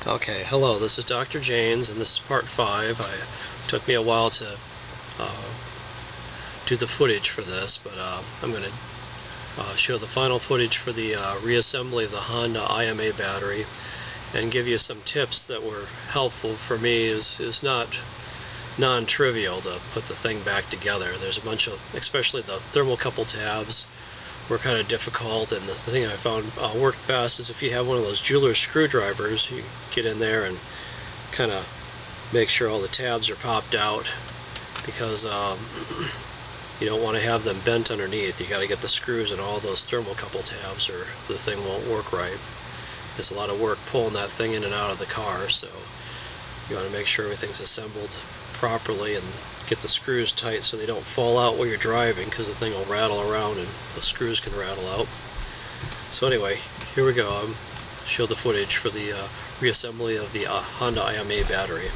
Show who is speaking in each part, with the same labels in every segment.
Speaker 1: Okay, hello, this is Dr. Janes, and this is part 5. It took me a while to do the footage for this, but I'm going to show the final footage for the reassembly of the Honda IMA battery and give you some tips that were helpful for me. Is not non-trivial to put the thing back together. There's a bunch of, especially the thermocouple tabs, were kind of difficult, and the thing I found worked best is if you have one of those jeweler's screwdrivers. You get in there and kind of make sure all the tabs are popped out, because you don't want to have them bent underneath. You got to get the screws in all those thermocouple tabs or the thing won't work right. There's a lot of work pulling that thing in and out of the car, so you want to make sure everything's assembled properly and get the screws tight so they don't fall out while you're driving, because the thing will rattle around and the screws can rattle out. So anyway, here we go. I'll show the footage for the reassembly of the Honda IMA battery.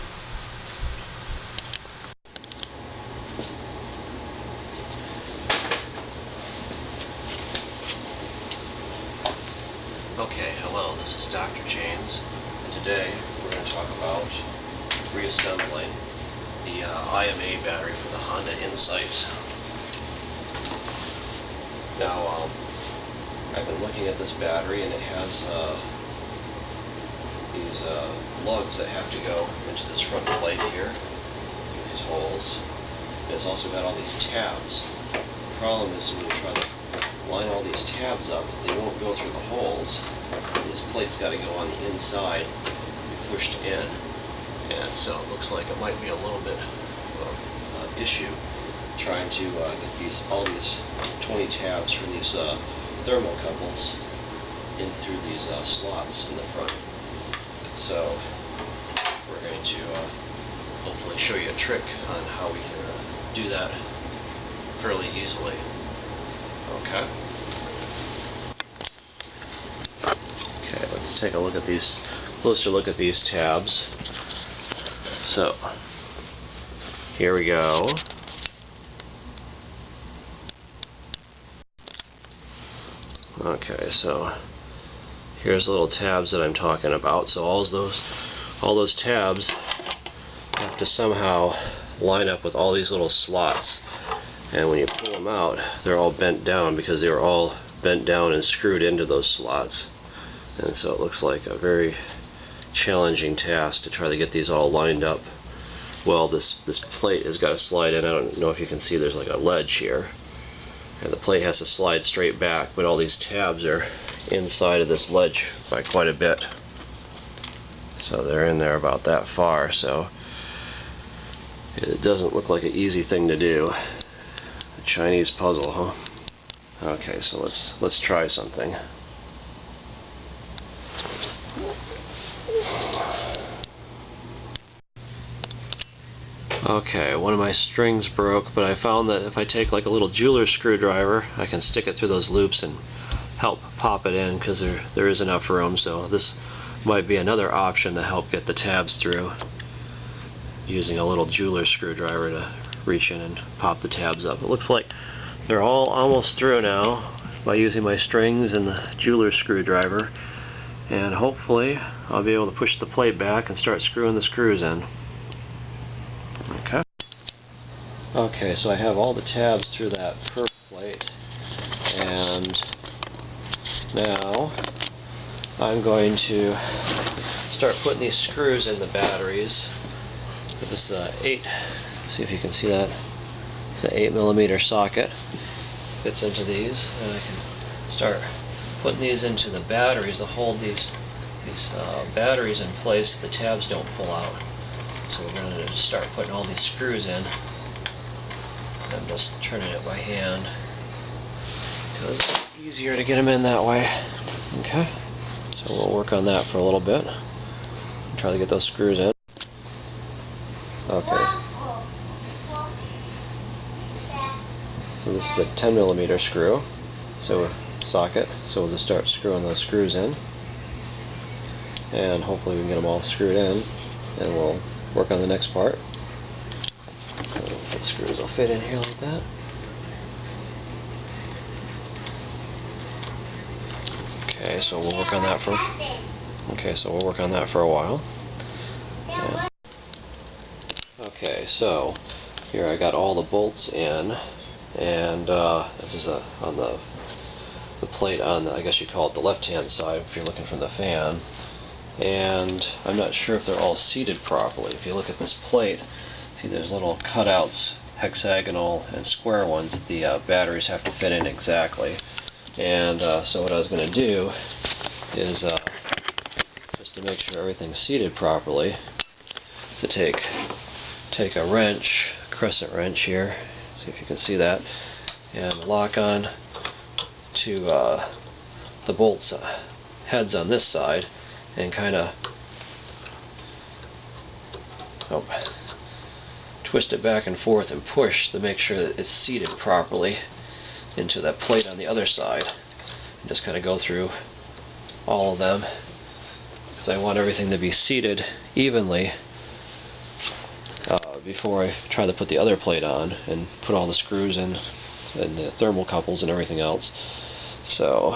Speaker 1: Okay, hello, this is Dr. Janes, and today we're going to talk about reassembling the IMA battery for the Honda Insight. Now, I've been looking at this battery, and it has these lugs that have to go into this front plate here, these holes. It's also got all these tabs. The problem is when you try to line all these tabs up, they won't go through the holes. This plate's got to go on the inside, be pushed in. And so it looks like it might be a little bit of an issue trying to get all these 20 tabs from these thermocouples in through these slots in the front. So we're going to hopefully show you a trick on how we can do that fairly easily. Okay. Okay, let's take a look at these, closer look at these tabs. So, here we go. Okay, so here's the little tabs that I'm talking about. So all those tabs have to somehow line up with all these little slots. And when you pull them out, they're all bent down because they were all bent down and screwed into those slots. And so it looks like a very challenging task to try to get these all lined up. Well, this plate has got to slide in. I don't know if you can see, there's like a ledge here, and the plate has to slide straight back, but all these tabs are inside of this ledge by quite a bit, so they're in there about that far. So it doesn't look like an easy thing to do. A Chinese puzzle, huh? Okay, so let's try something. Okay, one of my strings broke, but I found that if I take like a little jeweler's screwdriver, I can stick it through those loops and help pop it in, because there is enough room. So this might be another option to help get the tabs through, using a little jeweler's screwdriver to reach in and pop the tabs up. It looks like they're all almost through now by using my strings and the jeweler's screwdriver, and hopefully I'll be able to push the plate back and start screwing the screws in. Okay, so I have all the tabs through that perf plate, and now I'm going to start putting these screws in the batteries. This see if you can see that. It's an 8mm socket. Fits into these, and I can start putting these into the batteries to hold these batteries in place so the tabs don't pull out. So we're going to start putting all these screws in. I'm just turning it by hand because it's easier to get them in that way. Okay, so we'll work on that for a little bit. Try to get those screws in. Okay. So this is a 10mm screw, socket. So we'll just start screwing those screws in, and hopefully we can get them all screwed in, and we'll work on the next part. The screws will fit in here like that. Okay, so we'll work on that for Okay, so we'll work on that for a while. Yeah. Okay, so here I got all the bolts in, and this is on the plate on the, I guess you'd call it the left-hand side if you're looking from the fan. And I'm not sure if they're all seated properly. If you look at this plate, see there's little cutouts, hexagonal and square ones that the batteries have to fit in exactly. And so what I was going to do is, just to make sure everything's seated properly, to take a wrench, a crescent wrench here, see if you can see that, and lock on to the bolts heads on this side, and kind of twist it back and forth and push to make sure that it's seated properly into that plate on the other side. And just kind of go through all of them, because I want everything to be seated evenly before I try to put the other plate on and put all the screws in and the thermocouples and everything else. So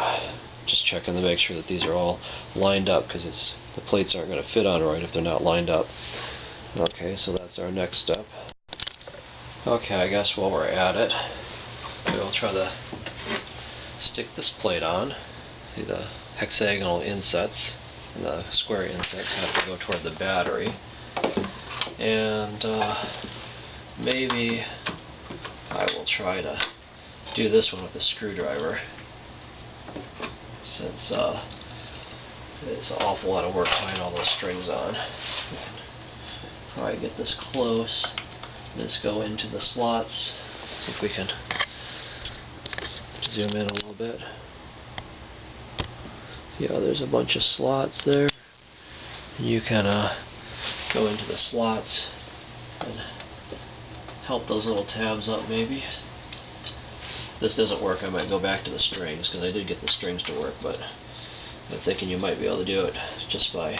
Speaker 1: just checking to make sure that these are all lined up, because the plates aren't going to fit on right if they're not lined up. Okay, so that's our next step. Okay, I guess while we're at it, we'll try to stick this plate on. See, the hexagonal insets and the square insets have to go toward the battery. And maybe I will try to do this one with a screwdriver, since it's an awful lot of work tying all those strings on. Probably get this close, this go into the slots. See if we can zoom in a little bit. See how there's a bunch of slots there? You can go into the slots and help those little tabs up maybe. If this doesn't work, I might go back to the strings, because I did get the strings to work, but I'm thinking you might be able to do it just by,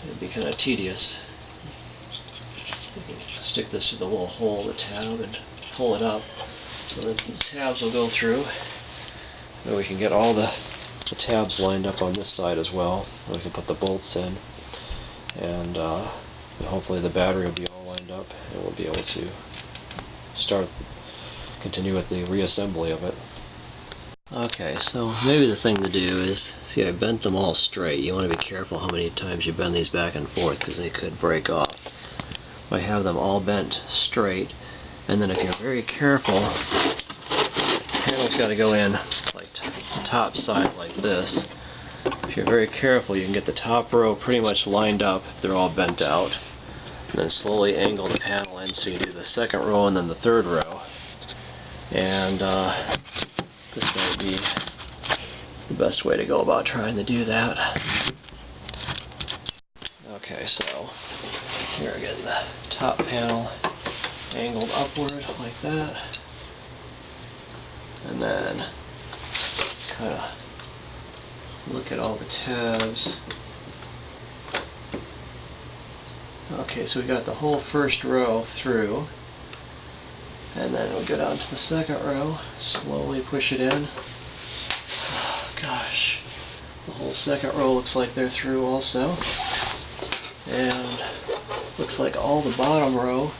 Speaker 1: it'd be kind of tedious. You can stick this through the little hole, the tab, and pull it up so that the tabs will go through. Then we can get all the tabs lined up on this side as well. And we can put the bolts in, and hopefully the battery will be all lined up, and we'll be able to continue with the reassembly of it. Okay, so maybe the thing to do is, see, I bent them all straight. You want to be careful how many times you bend these back and forth, because they could break off. I have them all bent straight, and then if you're very careful, the panel's got to go in like the top side like this. If you're very careful, you can get the top row pretty much lined up if they're all bent out, and then slowly angle the panel in so you do the second row and then the third row. And this might be the best way to go about trying to do that. Okay, so here again, the top panel angled upward like that, and then kind of look at all the tabs. Okay, so we got the whole first row through, and then we'll go down to the second row, slowly push it in. Oh, gosh, the whole second row looks like they're through also, and looks like all the bottom row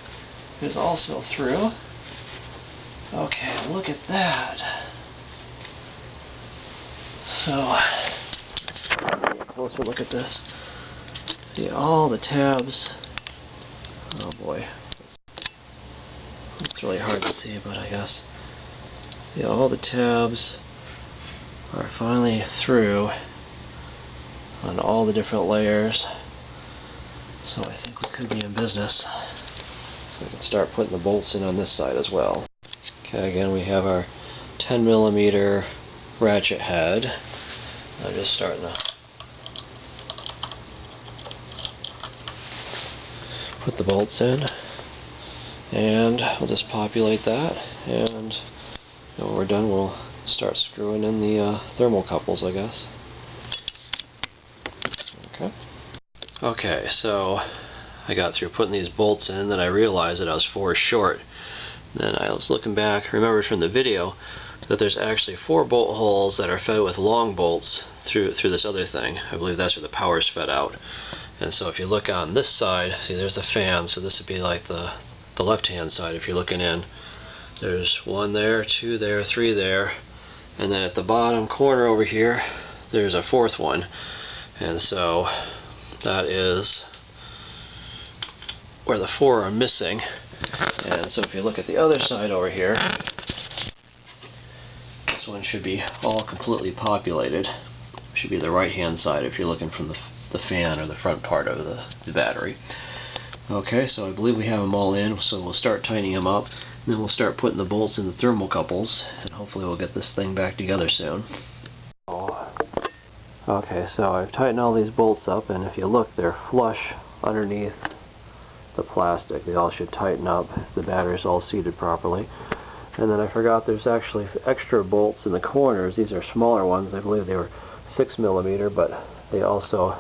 Speaker 1: is also through. Okay, look at that. So, a closer look at this. See all the tabs. Oh boy, it's really hard to see, but I guess all the tabs are finally through on all the different layers. So I think we could be in business. So we can start putting the bolts in on this side as well. Okay, again we have our 10mm ratchet head. I'm just starting to put the bolts in, and we'll just populate that, and when we're done we'll start screwing in the thermocouples, I guess. Okay, so I got through putting these bolts in, then I realized that I was 4 short. Then I was looking back, remember from the video, that there's actually 4 bolt holes that are fed with long bolts through this other thing. I believe that's where the power's fed out. And so if you look on this side, see there's the fan, so this would be like the left-hand side if you're looking in. There's 1 there, 2 there, 3 there, and then at the bottom corner over here, there's a 4th one. And so that is where the 4 are missing. And so if you look at the other side over here, this one should be all completely populated. Should be the right-hand side if you're looking from the fan or the front part of the battery. Okay, so I believe we have them all in, so we'll start tightening them up, and then we'll start putting the bolts in the thermocouples, and hopefully we'll get this thing back together soon. Okay, so I've tightened all these bolts up, and if you look, they're flush underneath the plastic. They all should tighten up. The battery's all seated properly. And then I forgot there's actually extra bolts in the corners. These are smaller ones. I believe they were 6mm, but they also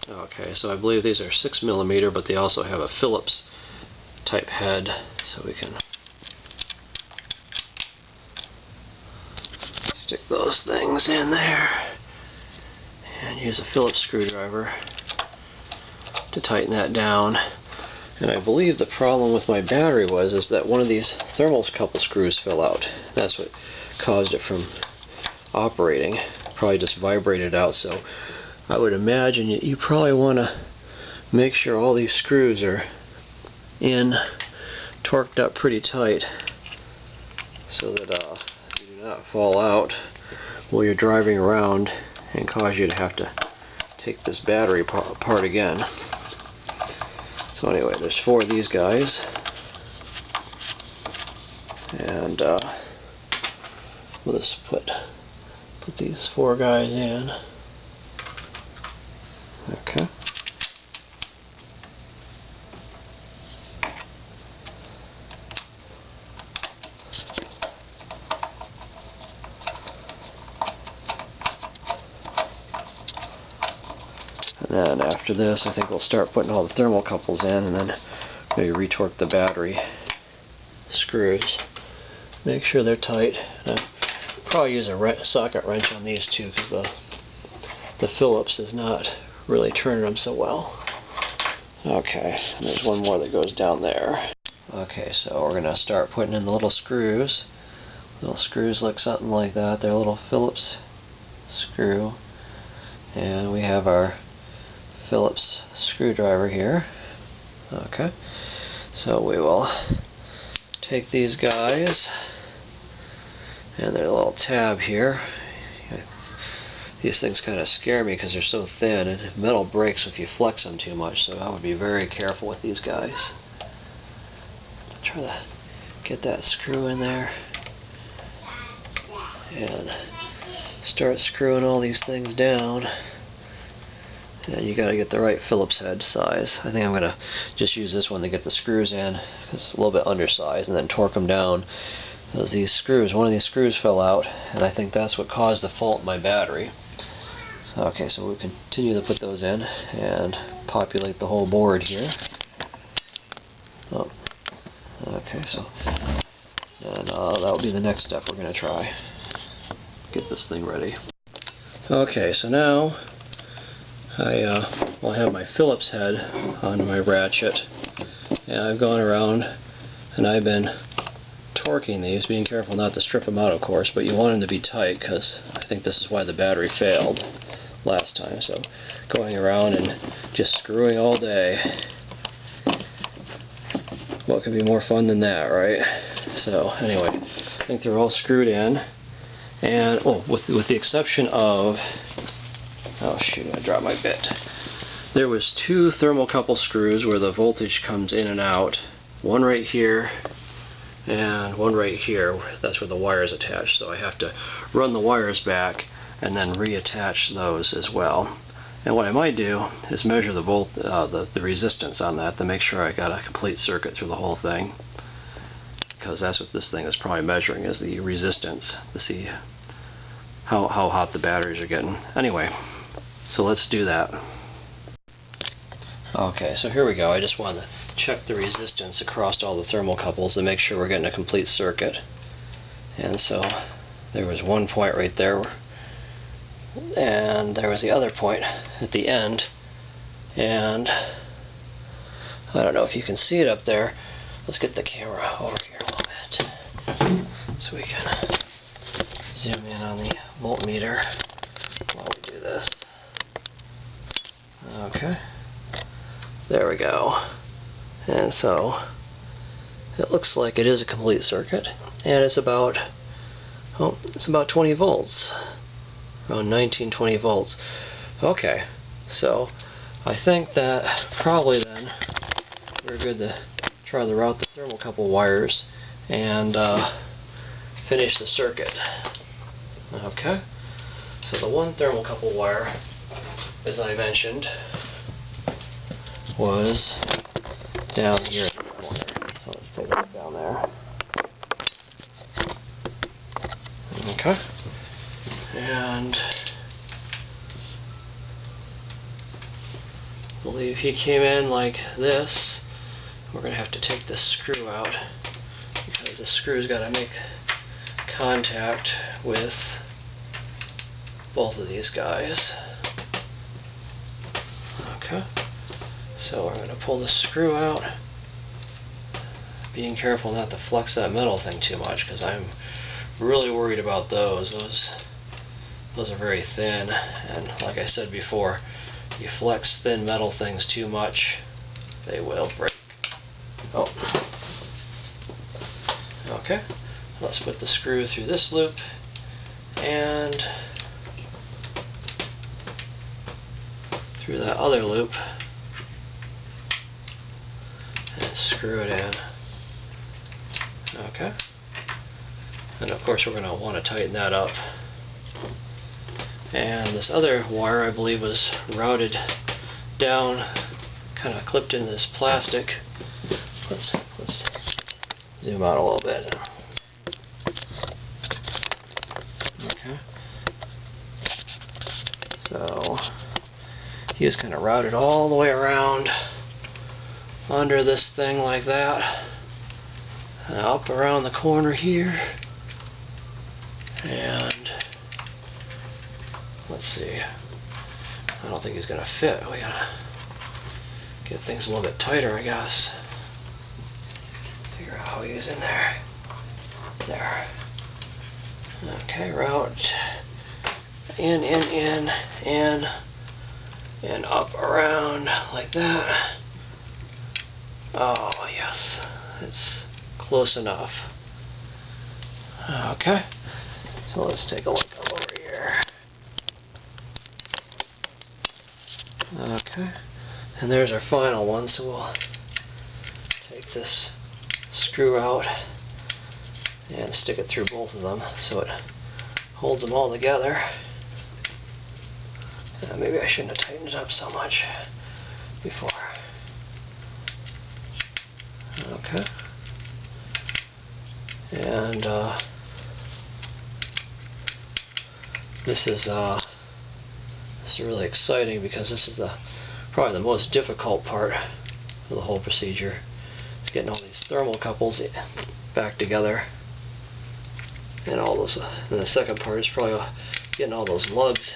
Speaker 1: Okay, so I believe these are 6mm, but they also have a Phillips type head, so we can stick those things in there and use a Phillips screwdriver to tighten that down. And I believe the problem with my battery is that one of these thermocouple screws fell out. That's what caused it from operating. Probably just vibrated out, so I would imagine you probably want to make sure all these screws are in, torqued up pretty tight, so that they do not fall out while you're driving around and cause you to have to take this battery apart again. So anyway, there's 4 of these guys, and we'll just put these 4 guys in. Okay. And then after this, I think we'll start putting all the thermocouples in, and then maybe retorque the battery screws. Make sure they're tight. And I'll probably use a socket wrench on these too, because the Phillips is not really turning them so well. Okay, and there's 1 more that goes down there. Okay, so we're going to start putting in the little screws. Little screws look something like that. They're a little Phillips screw. And we have our Phillips screwdriver here. Okay, so we will take these guys, and there's a little tab here. These things kind of scare me because they're so thin, and metal breaks if you flex them too much, so I would be very careful with these guys. Try to get that screw in there and start screwing all these things down. And you got to get the right Phillips head size. I think I'm going to just use this one to get the screws in, because it's a little bit undersized, and then torque them down. Because these screws, one of these screws fell out, and I think that's what caused the fault in my battery. So, okay, so we'll continue to put those in and populate the whole board here. Oh, okay, so and that'll be the next step we're going to try. Get this thing ready. Okay, so now I have my Phillips head on my ratchet, and I've gone around and I've been torquing these, being careful not to strip them out, of course, but you want them to be tight, because I think this is why the battery failed last time. So going around and just screwing all day. What could be more fun than that, right? So anyway, I think they're all screwed in, and with the exception of, oh shoot, I dropped my bit. There was 2 thermocouple screws where the voltage comes in and out. One right here and one right here. That's where the wire is attached. So I have to run the wires back and then reattach those as well. And what I might do is measure the resistance on that to make sure I got a complete circuit through the whole thing, because that's what this thing is probably measuring, is the resistance, to see how hot the batteries are getting. Anyway, so let's do that. Okay, so here we go. I just wanted to check the resistance across all the thermocouples to make sure we're getting a complete circuit. And so there was one point right there, and there was the other point at the end, and I don't know if you can see it up there. Let's get the camera over here a little bit so we can zoom in on the voltmeter while we do this. Okay, there we go. And so it looks like it is a complete circuit, and it's about 20 volts, around 19-20 volts. Okay, so I think that probably then we're good to try to route the thermocouple wires and finish the circuit. Okay, so the one thermocouple wire, as I mentioned, was down here in the corner. So let's take a look down there. Okay, and I believe he came in like this. We're going to have to take this screw out because the screw's got to make contact with both of these guys. Okay, so we're going to pull the screw out, being careful not to flex that metal thing too much because I'm really worried about those. Those are very thin, and like I said before, you flex thin metal things too much, they will break. Oh. Okay, let's put the screw through this loop and through that other loop and screw it in. Okay, and of course we're going to want to tighten that up. And this other wire, I believe, was routed down, kind of clipped into this plastic. Let's zoom out a little bit. Okay, so he was kind of routed all the way around under this thing like that, and up around the corner here, and let's see, I don't think he's going to fit. We gotta get things a little bit tighter, I guess. Figure out how he is in there. There. Okay, route in, and up around like that. Oh, yes, it's close enough. Okay, so let's take a look over here. Okay, and there's our final one, so we'll take this screw out and stick it through both of them so it holds them all together. Maybe I shouldn't have tightened it up so much before. Okay, and this is really exciting because this is probably the most difficult part of the whole procedure. It's getting all these thermocouples back together, and all those. And the second part is probably getting all those lugs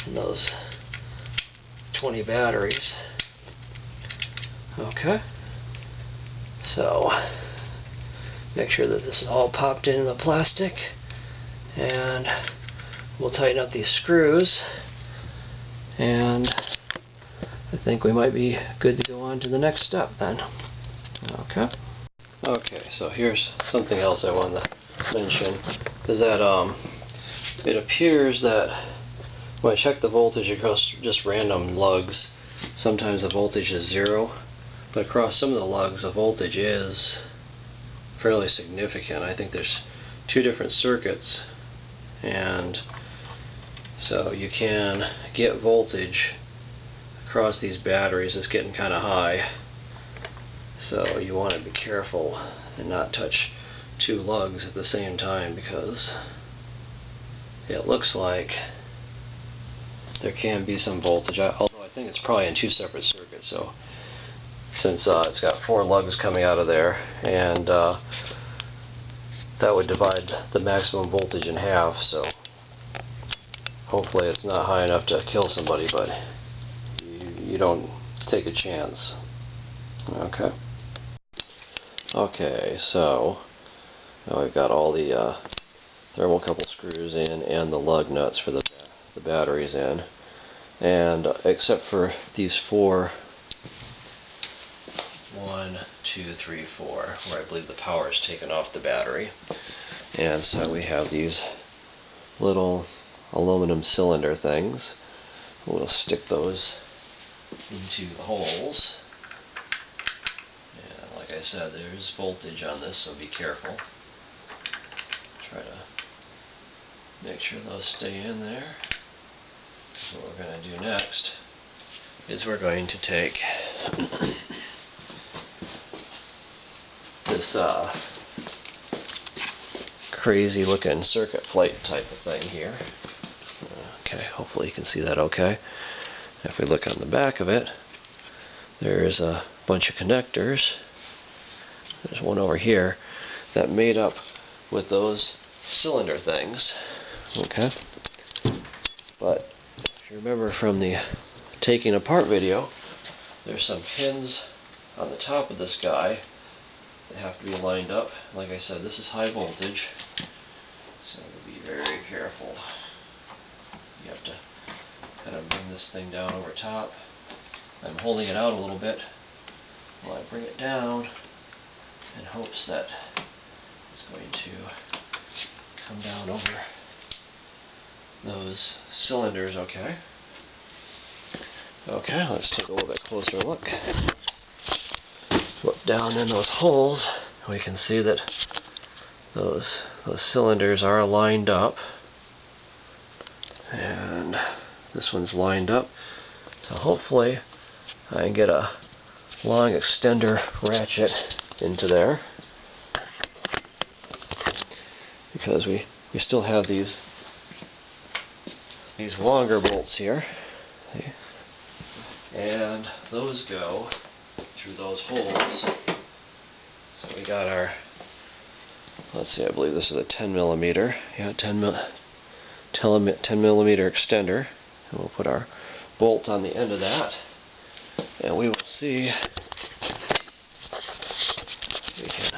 Speaker 1: and those 20 batteries. Okay, so make sure that this is all popped into the plastic, and we'll tighten up these screws, and I think we might be good to go on to the next step then. Okay. Okay, so here's something else I wanted to mention, is that it appears that when I check the voltage across just random lugs, sometimes the voltage is 0, but across some of the lugs the voltage is fairly significant. I think there's 2 different circuits, and so you can get voltage across these batteries that's getting kind of high. So you want to be careful and not touch 2 lugs at the same time, because it looks like there can be some voltage, although I think it's probably in 2 separate circuits, so since it's got 4 lugs coming out of there, and that would divide the maximum voltage in half, so hopefully it's not high enough to kill somebody, but you don't take a chance. Okay, so now we've got all the thermocouple screws in and the lug nuts for the batteries in, and except for these 4, 1, 2, 3, 4, where I believe the power is taken off the battery, and so we have these little aluminum cylinder things. We'll stick those into the holes, and like I said, there's voltage on this, so be careful. Try to make sure those stay in there. So what we're going to do next is we're going to take this crazy looking circuit plate type of thing here. Okay, hopefully you can see that okay. If we look on the back of it, there's a bunch of connectors. There's one over here that made up with those cylinder things. Okay, but if you remember from the taking apart video, there's some pins on the top of this guy that have to be lined up. Like I said, this is high voltage, so be very careful. You have to kind of bring this thing down over top. I'm holding it out a little bit while I bring it down in hopes that it's going to come down over those cylinders. Okay, let's take a little bit closer look. Look down in those holes, we can see that those cylinders are lined up, and this one's lined up, so hopefully I can get a long extender ratchet into there, because we still have these longer bolts here, and those go through those holes. So we got our, let's see, I believe this is a 10 millimeter, 10 millimeter extender, and we'll put our bolt on the end of that, and we will see if we can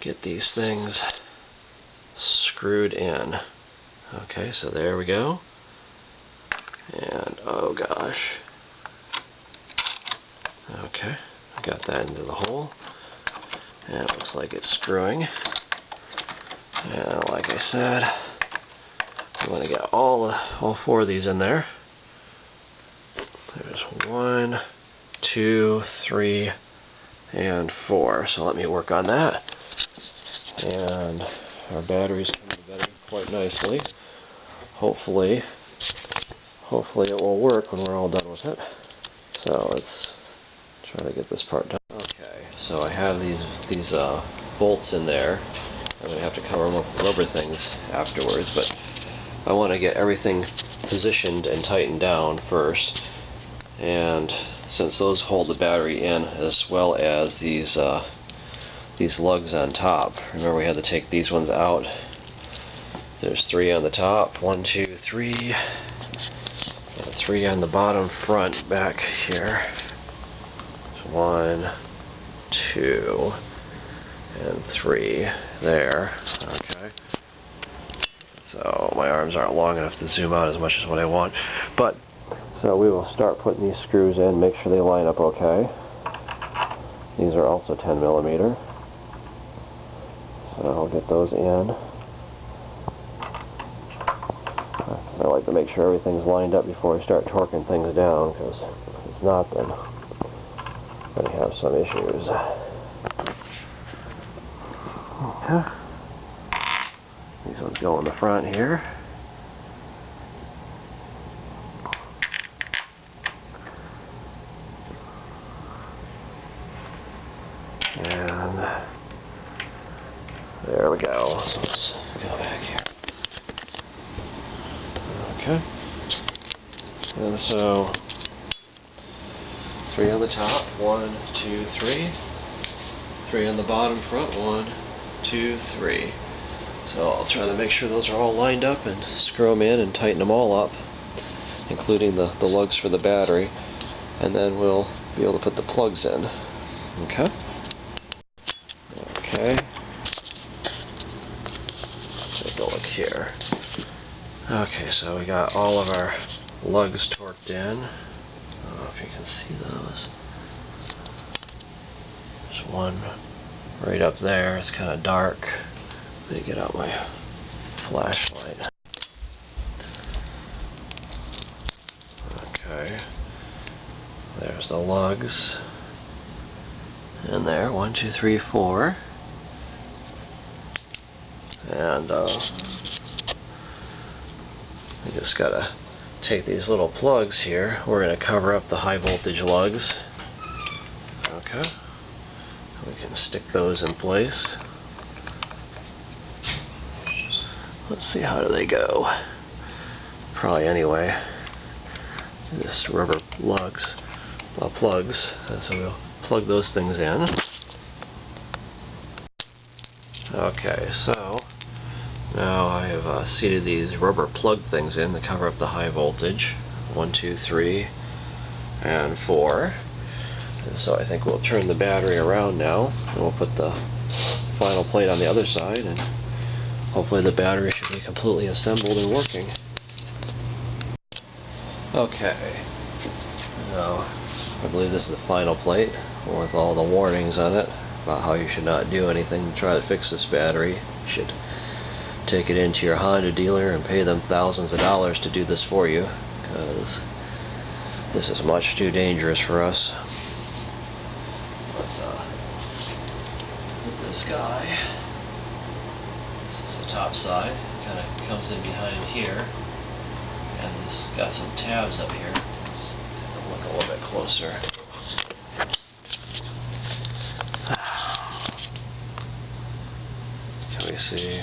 Speaker 1: get these things screwed in. Okay, so there we go, and oh gosh, okay, I got that into the hole, and it looks like it's screwing. And like I said, we want to get all 4 of these in there. There's 1, 2, 3, and 4. So let me work on that. And our battery's coming together quite nicely. Hopefully it will work when we're all done with it. So let's try to get this part done. Okay, so I have these bolts in there. I'm going to have to cover them up with rubber things afterwards, but I want to get everything positioned and tightened down first. And since those hold the battery in, as well as these lugs on top, remember we had to take these ones out. There's 3 on the top, 1, 2, 3, and 3 on the bottom front back here. 1, 2, and 3 there. Okay. So my arms aren't long enough to zoom out as much as what I want. But so we will start putting these screws in, make sure they line up okay. These are also 10 millimeter. So I'll get those in. I like to make sure everything's lined up before I start torquing things down, because if it's not, then I'm going to have some issues. Okay. These ones go in the front here. And there we go. So let's go back here. Okay. And so 3 on the top, 1, 2, 3. 3 on the bottom front, 1, 2, 3. So I'll try to make sure those are all lined up and screw them in and tighten them all up, including the lugs for the battery, and then we'll be able to put the plugs in. Okay? Okay. Let's take a look here. Okay, so we got all of our lugs torqued in. I don't know if you can see those. There's one right up there. It's kind of dark. Let me get out my flashlight. Okay. There's the lugs. In there, 1, 2, 3, 4. And we just gotta take these little plugs here. We're gonna cover up the high voltage lugs. Okay. We can stick those in place. Let's see, how do they go? Probably anyway. Just rubber plugs. And so we'll plug those things in. Okay, so now I have seated these rubber plug things in to cover up the high voltage. 1, 2, 3, and 4. And so I think we'll turn the battery around now, and we'll put the final plate on the other side, and hopefully the battery should be completely assembled and working. Okay. Now, I believe this is the final plate with all the warnings on it about how you should not do anything to try to fix this battery. You should take it into your Honda dealer and pay them thousands of dollars to do this for you, because this is much too dangerous for us. Let's put this guy. This is the top side. Kind of comes in behind here, and this got some tabs up here. Let's look a little bit closer. Can we see?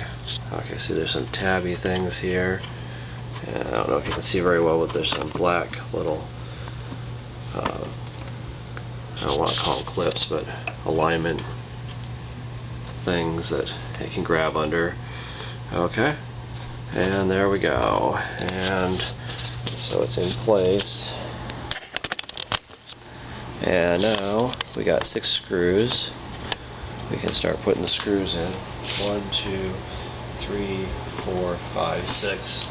Speaker 1: Okay, see there's some tabby things here. And I don't know if you can see very well, but there's some black little, I don't want to call them clips, but alignment things that you can grab under. Okay, and there we go. And so it's in place. And now we got 6 screws. We can start putting the screws in. 1, 2, 3, 4, 5, 6.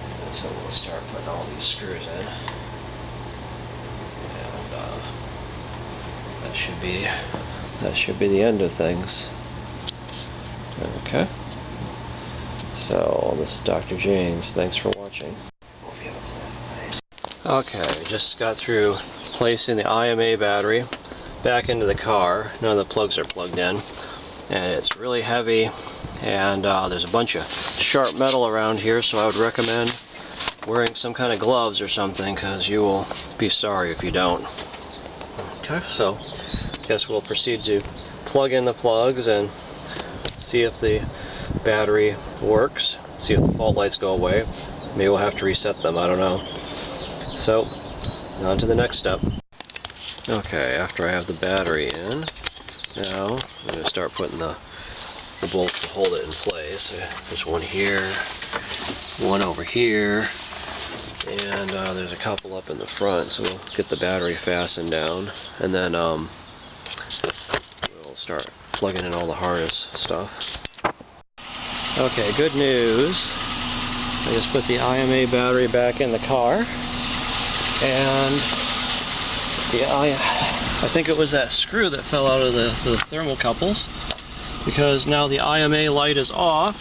Speaker 1: And so we'll start putting all these screws in. And that should be the end of things. Okay. So this is Dr. James. Thanks for watching. Okay, just got through placing the IMA battery back into the car. None of the plugs are plugged in, and it's really heavy, and there's a bunch of sharp metal around here, so I would recommend wearing some kind of gloves or something, because you will be sorry if you don't. Okay, so I guess we'll proceed to plug in the plugs and see if the battery works, see if the fault lights go away. Maybe we'll have to reset them, I don't know. So, on to the next step. Okay, after I have the battery in, now I'm going to start putting the bolts to hold it in place. There's one here, one over here, and there's a couple up in the front, so we'll get the battery fastened down, and then we'll start plugging in all the harness stuff. Okay, good news. I just put the IMA battery back in the car, and I think it was that screw that fell out of the thermocouples, because now the IMA light is off,